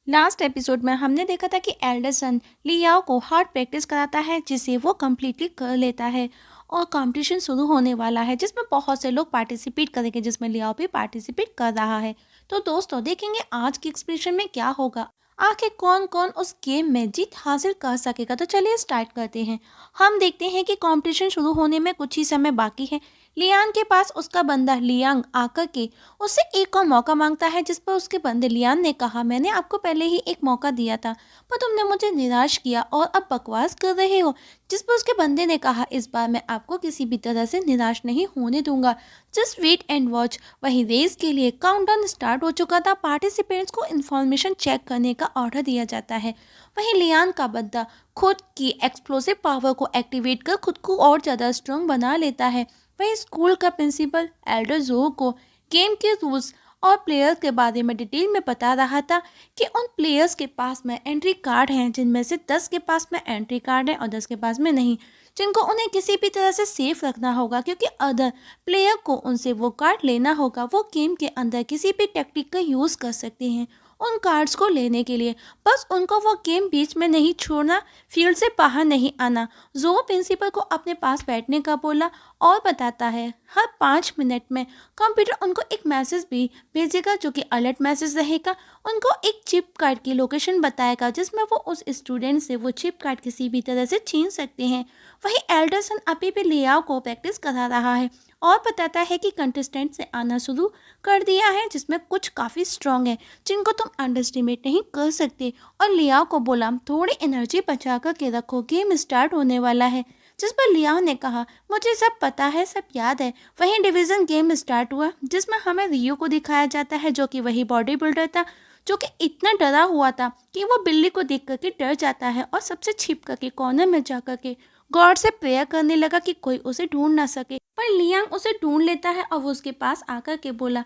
Last episode में हमने देखा था कि एल्डरसन लियाओ को हार्ड प्रैक्टिस कराता है जिसे वो कम्प्लीटली कर लेता है और कंपटीशन शुरू होने वाला है जिसमें बहुत से लोग पार्टिसिपेट करेंगे, जिसमें लियाओ भी पार्टिसिपेट कर रहा है। तो दोस्तों देखेंगे आज की एक्सप्रेशन में क्या होगा, आखिर कौन कौन उस गेम में जीत हासिल कर सकेगा। तो चलिए स्टार्ट करते हैं। हम देखते हैं कि कंपटीशन शुरू होने में कुछ ही समय बाकी है। लियांग के पास उसका बंदा लियांग आकर के उससे एक और मौका मांगता है, जिस पर उसके बंदे लियान ने कहा, मैंने आपको पहले ही एक मौका दिया था पर तुमने मुझे निराश किया और अब बकवास कर रहे हो। जिस पर उसके बंदे ने कहा, इस बार मैं आपको किसी भी तरह से निराश नहीं होने दूंगा, जस्ट वेट एंड वॉच। वहीं रेस के लिए काउंटडाउन स्टार्ट हो चुका था। पार्टिसिपेंट्स को इन्फॉर्मेशन चेक करने का ऑर्डर दिया जाता है। वहीं लियान का बंदा खुद की एक्सप्लोसिव पावर को एक्टिवेट कर खुद को और ज़्यादा स्ट्रांग बना लेता है। वहीं स्कूल का प्रिंसिपल एल्डर जो को गेम के रूल्स और प्लेयर्स के बारे में डिटेल में बता रहा था कि उन प्लेयर्स के पास में एंट्री कार्ड हैं, जिनमें से 10 के पास में एंट्री कार्ड है और 10 के पास में नहीं, जिनको उन्हें किसी भी तरह से सेफ रखना होगा क्योंकि अदर प्लेयर को उनसे वो कार्ड लेना होगा। वो गेम के अंदर किसी भी टेक्निक का यूज़ कर सकते हैं उन कार्ड्स को लेने के लिए, बस उनको वो गेम बीच में नहीं छोड़ना, फील्ड से बाहर नहीं आना। जो प्रिंसिपल को अपने पास बैठने का बोला और बताता है हर 5 मिनट में कंप्यूटर उनको एक मैसेज भी भेजेगा जो कि अलर्ट मैसेज रहेगा। उनको एक चिप कार्ड की लोकेशन बताएगा जिसमें वो उस स्टूडेंट से वो चिप कार्ड किसी भी तरह से छीन सकते हैं। वही एल्डरसन अभी भी लियाओ को प्रैक्टिस करा रहा है और बताता है कि कंटेस्टेंट से आना शुरू कर दिया है जिसमें कुछ काफ़ी स्ट्रांग है जिनको तुम अंडरस्टिमेट नहीं कर सकते। और लियाओ को बोला थोड़ी एनर्जी बचा कर के रखो, गेम स्टार्ट होने वाला है। जिस पर लियाओ ने कहा, मुझे सब पता है, सब याद है। वहीं डिवीज़न गेम स्टार्ट हुआ जिसमें हमें रियो को दिखाया जाता है जो कि वही बॉडी बिल्डर था जो कि इतना डरा हुआ था कि वो बिल्ली को देख करके डर जाता है और सबसे छिप करके कॉर्नर में जा करके गॉड से प्रेयर करने लगा कि कोई उसे ढूंढ ना सके। पर लियांग उसे ढूंढ लेता है और वो उसके पास आकर के बोला,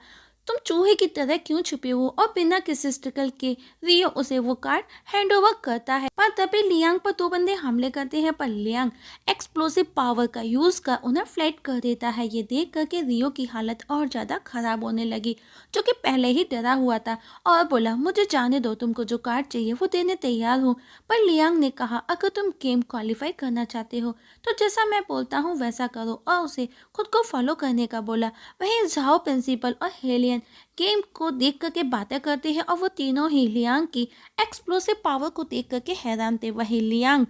तुम चूहे की तरह क्यों छुपे हो, और बिना किसी स्ट्रगल के रियो उसे वो कार्ड हैंड ओवर करता है। पर तभी लियांग पर दो बंदे हमले करते हैं पर लियांग एक्सप्लोसिव पावर का यूज कर उन्हें फ्लैट कर देता है। ये देख करके रियो की हालत और ज्यादा खराब होने लगी जो कि पहले ही डरा हुआ था और बोला, मुझे जाने दो, तुमको जो कार्ड चाहिए वो देने तैयार हूँ। पर लियांग ने कहा, अगर तुम गेम क्वालिफाई करना चाहते हो तो जैसा मैं बोलता हूँ वैसा करो, और उसे खुद को फॉलो करने का बोला। वहीं झाओ प्रिंसिपल और हेलियन गेम को देख करके बातें करते हैं और वो तीनों ही लियांग की एक्सप्लोसिव पावर को देख करके हैरान थे। वही लियांग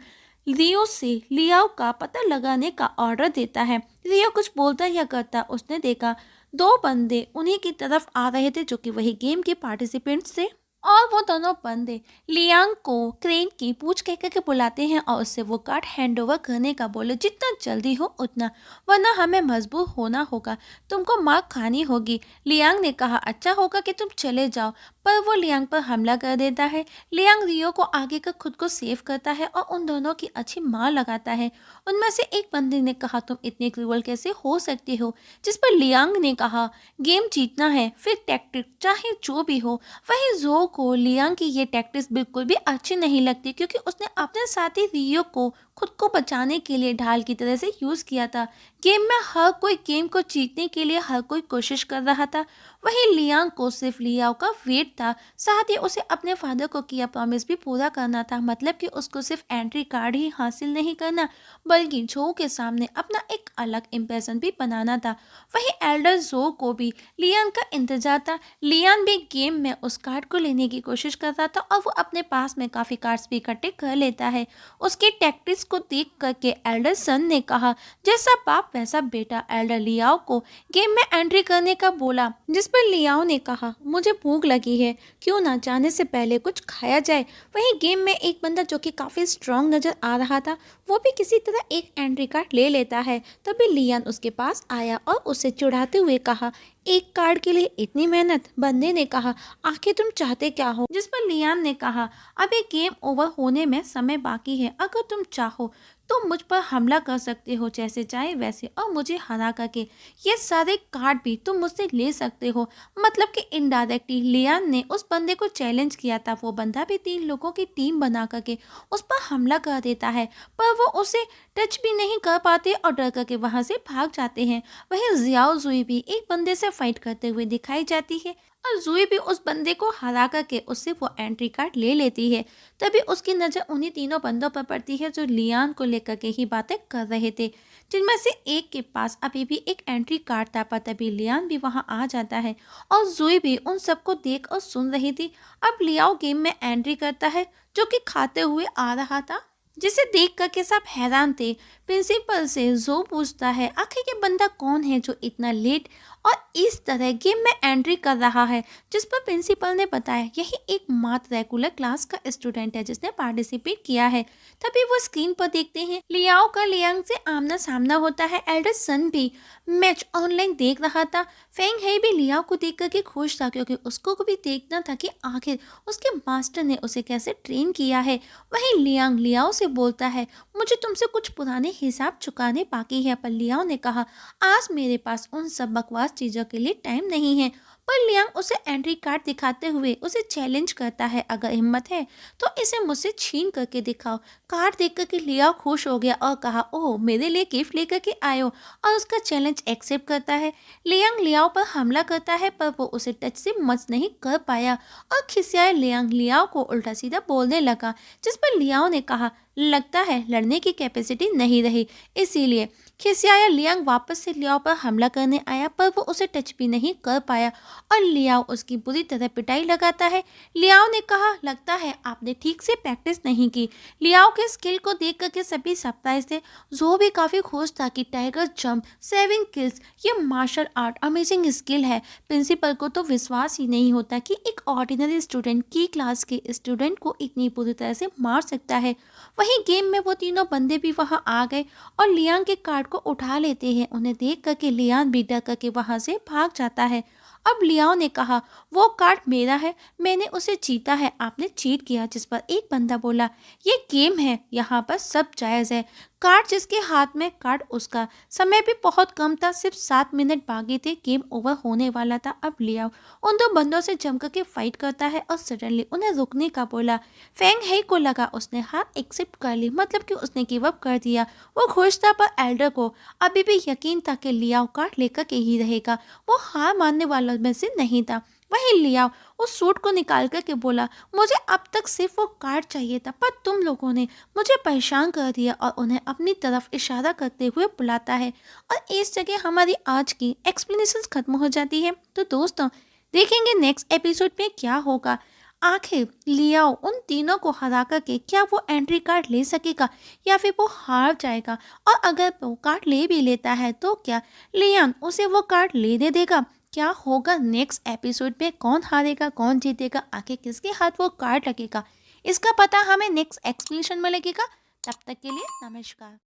रियो से लियाओ का पता लगाने का ऑर्डर देता है। रियो कुछ बोलता या करता, उसने देखा दो बंदे उन्हीं की तरफ आ रहे थे जो कि वही गेम के पार्टिसिपेंट्स थे और वो दोनों बंदे लियांग को क्रेन की पूछ कह के बुलाते हैं और उससे वो कार्ड हैंड ओवर करने का बोले, जितना जल्दी हो उतना, वरना हमें मजबूर होना होगा, तुमको मार खानी होगी। लियांग ने कहा, अच्छा होगा कि तुम चले जाओ, पर वो लियांग पर हमला कर देता है। लियांग रियो को आगे कर खुद को सेव करता है और उन दोनों की अच्छी मार लगाता है। उनमें से एक बंदे ने कहा, तुम इतने क्रूअल कैसे हो सकते हो, जिस पर लियांग ने कहा, गेम जीतना है फिर टैक्टिक चाहे जो भी हो। वहीं जो को लियांग की ये टैक्टिस बिल्कुल भी अच्छी नहीं लगती क्योंकि उसने अपने साथी रियो को खुद को बचाने के लिए ढाल की तरह से यूज़ किया था। गेम में हर कोई गेम को जीतने के लिए हर कोई कोशिश कर रहा था। वहीं लियांग को सिर्फ लियाओ का वेट था, साथ ही उसे अपने फादर को किया प्रॉमिस भी पूरा करना था, मतलब कि उसको सिर्फ एंट्री कार्ड ही हासिल नहीं करना बल्कि जो के सामने अपना एक अलग इम्प्रेशन भी बनाना था। वहीं एल्डर जो को भी लियान का इंतजार था। लियान भी गेम में उस कार्ड को लेने की कोशिश कर रहा था और वो अपने पास में काफ़ी कार्ड्स भी इकट्ठे कर लेता है। उसकी टैक्टिक्स को देख करके एल्डर सन ने कहा, जैसा बाप वैसा बेटा। एल्डर लियाओ को गेम में एंट्री करने का बोला, जिस पर लियाओ ने कहा, मुझे भूख लगी है, क्यों ना जाने से पहले कुछ खाया जाए। वहीं गेम में एक बंदा जो कि काफ़ी स्ट्रांग नज़र आ रहा था वो भी किसी तरह एक एंट्री कार्ड ले लेता है। तभी लियान उसके पास आया और उसे चिढ़ाते हुए कहा, एक कार्ड के लिए इतनी मेहनत। बंदे ने कहा, आखिर तुम चाहते क्या हो, जिस पर लियान ने कहा, अभी गेम ओवर होने में समय बाकी है, अगर तुम चाहो तो मुझ पर हमला कर सकते हो जैसे चाहे वैसे, और मुझे हरा करके ये सारे कार्ड भी तुम मुझसे ले सकते हो। मतलब कि इनडायरेक्टली लियान ने उस बंदे को चैलेंज किया था। वो बंदा भी 3 लोगों की टीम बना करके उस पर हमला कर देता है पर वो उसे टच भी नहीं कर पाते और डर करके वहाँ से भाग जाते हैं। वहीं जियाओ जुई भी एक बंदे से फाइट करते हुए दिखाई जाती है। और ज़ूही भी उस बंदे को हरा करके उससे वो एंट्री कार्ड ले लेती है। तभी उसकी नज़र उन्हीं तीनों बंदों पर पड़ती है जो लियान को लेकर के ही बातें कर रहे थे, जिनमें से एक के पास अभी भी एक एंट्री कार्ड था। पर तभी लियान भी वहां आ जाता है और ज़ूही भी उन सबको देख और सुन रही थी। अब लियाओ गेम में एंट्री करता है, जो कि खाते हुए आ रहा था, जिसे देख करके सब हैरान थे। प्रिंसिपल से जो पूछता है आखिर ये बंदा कौन है जो इतना लेट और इस तरह गेम में एंट्री कर रहा है, जिस पर प्रिंसिपल ने बताया यही एकमात्र रेगुलर क्लास का स्टूडेंट है जिसने पार्टिसिपेट किया है। तभी वो स्क्रीन पर देखते हैं लियाओ का लियांग से आमना सामना होता है। एल्डर सन भी मैच ऑनलाइन देख रहा था। फेंग है भी लियाओ को देख करके खुश था, क्योंकि उसको भी देखना था कि आखिर उसके मास्टर ने उसे कैसे ट्रेन किया है। वहीं लियांग लियाओ से बोलता है मुझे तुमसे कुछ पुराने हिसाब चुकाने बाकी है। पर लियाओ ने कहा आज मेरे पास उन सब बकवास चीज़ों के लिए टाइम नहीं है। पर लियांग उसे एंट्री कार्ड दिखाते हुए उसे चैलेंज करता है, अगर हिम्मत है तो इसे मुझसे छीन करके दिखाओ। कार्ड देख करके लियाओ खुश हो गया और कहा ओह मेरे लिए गिफ्ट लेकर के आयो, और उसका चैलेंज एक्सेप्ट करता है। लियांग लियाओ पर हमला करता है पर वो उसे टच से मच नहीं कर पाया और खिसियाए लियांग लियाओ को उल्टा सीधा बोलने लगा, जिस पर लियाओ ने कहा लगता है लड़ने की कैपेसिटी नहीं रही, इसीलिए खिसियाया लियांग वापस से लियाओ पर हमला करने आया। पर वो उसे टच भी नहीं कर पाया और लियाओ उसकी बुरी तरह पिटाई लगाता है। लियाओ ने कहा लगता है आपने ठीक से प्रैक्टिस नहीं की। लियाओ के स्किल को देख करके सभी सरप्राइज थे। जो भी काफ़ी खुश था कि टाइगर जंप 7 किल्स ये मार्शल आर्ट अमेजिंग स्किल है। प्रिंसिपल को तो विश्वास ही नहीं होता कि एक ऑर्डिनरी स्टूडेंट की क्लास के स्टूडेंट को इतनी बुरी तरह से मार सकता है। वहीं गेम में वो तीनों बंदे भी वहां आ गए और लियांग के कार्ड को उठा लेते हैं। उन्हें देख करके लियांग भी डर करके वहां से भाग जाता है। अब लियाओ ने कहा वो कार्ड मेरा है, मैंने उसे जीता है, आपने चीट किया। जिस पर एक बंदा बोला ये गेम है, यहाँ पर सब जायज़ है। कार्ड जिसके हाथ में कार्ड उसका। समय भी बहुत कम था, सिर्फ 7 मिनट बाकी थे, गेम ओवर होने वाला था। अब लियाओ उन दो बंदों से जम करके फाइट करता है और सडनली उन्हें रुकने का बोला। फेंग हे को लगा उसने हार एक्सेप्ट कर ली, मतलब कि उसने गिव अप कर दिया। वो खुश था पर एल्डर को अभी भी यकीन था कि लियाओ कार्ड लेकर के ही रहेगा। वो हार मानने वालों में से नहीं था। वहीं लियाओ उस सूट को निकाल करके बोला मुझे अब तक सिर्फ वो कार्ड चाहिए था, पर तुम लोगों ने मुझे परेशान कर दिया, और उन्हें अपनी तरफ इशारा करते हुए बुलाता है। और इस जगह हमारी आज की एक्सप्लेनेशंस खत्म हो जाती है। तो दोस्तों देखेंगे नेक्स्ट एपिसोड में क्या होगा। आखिर लियाओ उन तीनों को हरा करके क्या वो एंट्री कार्ड ले सकेगा या फिर वो हार जाएगा, और अगर वो कार्ड ले भी लेता है तो क्या लियान उसे वो कार्ड लेने देगा। क्या होगा नेक्स्ट एपिसोड में, कौन हारेगा कौन जीतेगा, आखिर किसके हाथ वो कार्ड लगेगा, इसका पता हमें नेक्स्ट एक्सप्लेनेशन में लगेगा। तब तक के लिए नमस्कार।